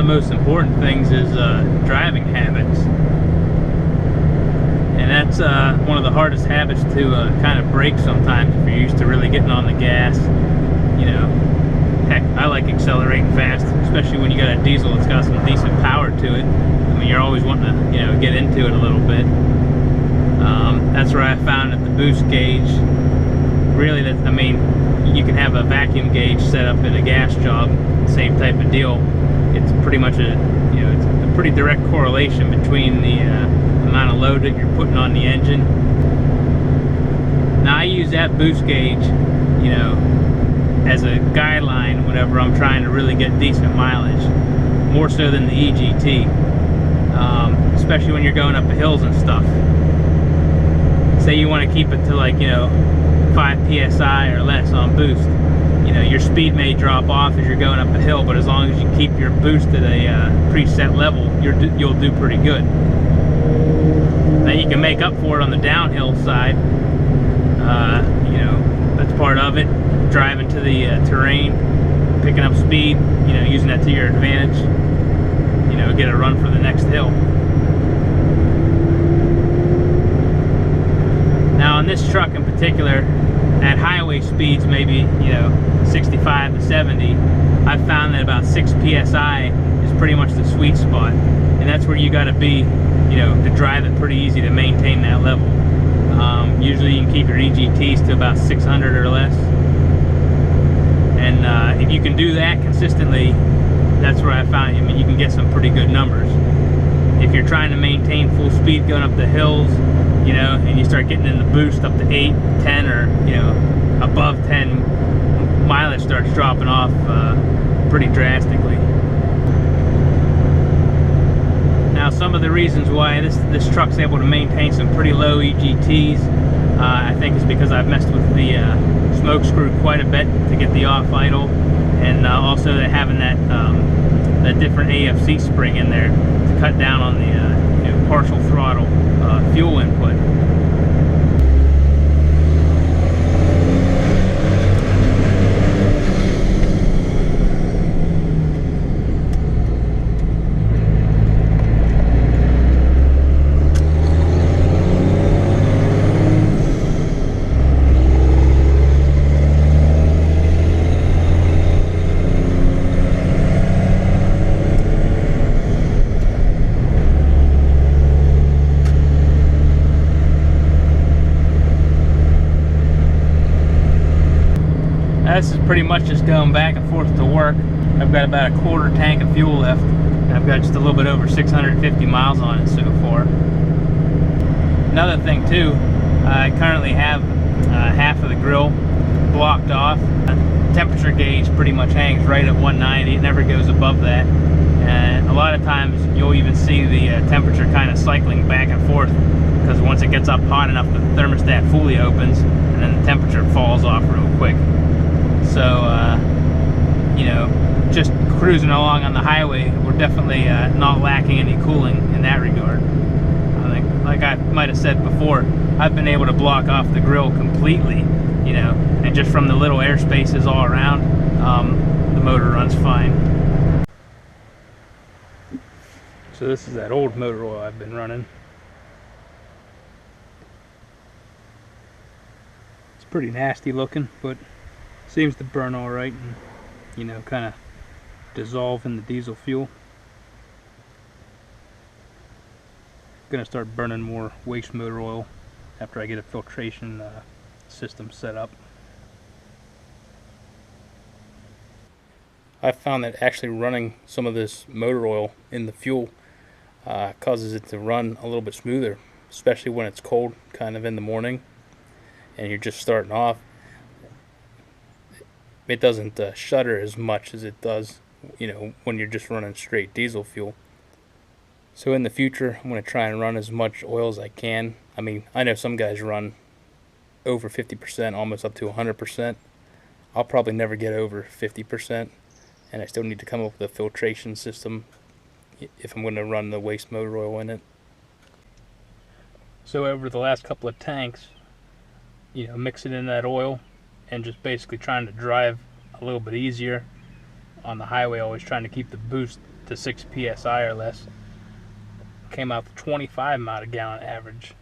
most important things is driving habits. And that's one of the hardest habits to kind of break sometimes if you're used to really getting on the gas. You know, heck, I like accelerating fast, especially when you got a diesel that's got some decent power to it. I mean, you're always wanting to, you know, get into it a little bit. That's where I found that the boost gauge, really, that, I mean, you can have a vacuum gauge set up in a gas job, same type of deal. It's pretty much a, you know, it's a pretty direct correlation between the amount of load that you're putting on the engine. Now I use that boost gauge, you know, as a guideline whenever I'm trying to really get decent mileage, more so than the EGT, especially when you're going up the hills and stuff. Say you want to keep it to, like, you know, 5 psi or less on boost. You know, your speed may drop off as you're going up a hill, but as long as you keep your boost at a preset level, you'll do pretty good. Now you can make up for it on the downhill side. You know, that's part of it. Driving to the terrain, picking up speed, you know, using that to your advantage. You know, get a run for the next hill. Now on this truck in particular, at highway speeds, maybe, you know, 65 to 70, I've found that about 6 psi is pretty much the sweet spot, and that's where you got to be, you know, to drive it pretty easy to maintain that level. Usually you can keep your EGTs to about 600 or less, and if you can do that consistently, that's where I found, I mean, you can get some pretty good numbers. If you're trying to maintain full speed going up the hills, you know, and you start getting in the boost up to 8, 10, or, you know, above 10, mileage starts dropping off pretty drastically. Now, some of the reasons why this truck's able to maintain some pretty low EGTs, I think, is because I've messed with the smoke screw quite a bit to get the off idle, and also having that different AFC spring in there to cut down on the you know, partial throttle fuel input. This is pretty much just going back and forth to work. I've got about a quarter tank of fuel left, and I've got just a little bit over 650 miles on it so far. Another thing too, I currently have half of the grill blocked off. The temperature gauge pretty much hangs right at 190. It never goes above that, and a lot of times you'll even see the temperature kind of cycling back and forth, because once it gets up hot enough, the thermostat fully opens and then the temperature falls off real quick. So, you know, just cruising along on the highway, we're definitely not lacking any cooling in that regard. I think, like I might have said before, I've been able to block off the grill completely, you know, and just from the little air spaces all around, the motor runs fine. So this is that old motor oil I've been running. It's pretty nasty looking, but seems to burn all right and, you know, kind of dissolve in the diesel fuel. Gonna start burning more waste motor oil after I get a filtration system set up. I found that actually running some of this motor oil in the fuel causes it to run a little bit smoother, especially when it's cold, kind of in the morning, and you're just starting off. It doesn't shudder as much as it does, you know, when you're just running straight diesel fuel. So in the future, I'm going to try and run as much oil as I can. I mean, I know some guys run over 50%, almost up to 100%. I'll probably never get over 50%, and I still need to come up with a filtration system if I'm going to run the waste motor oil in it. So over the last couple of tanks, you know, mixing in that oil and just basically trying to drive a little bit easier on the highway, always trying to keep the boost to 6 psi or less. Came out to 25 mile a gallon average.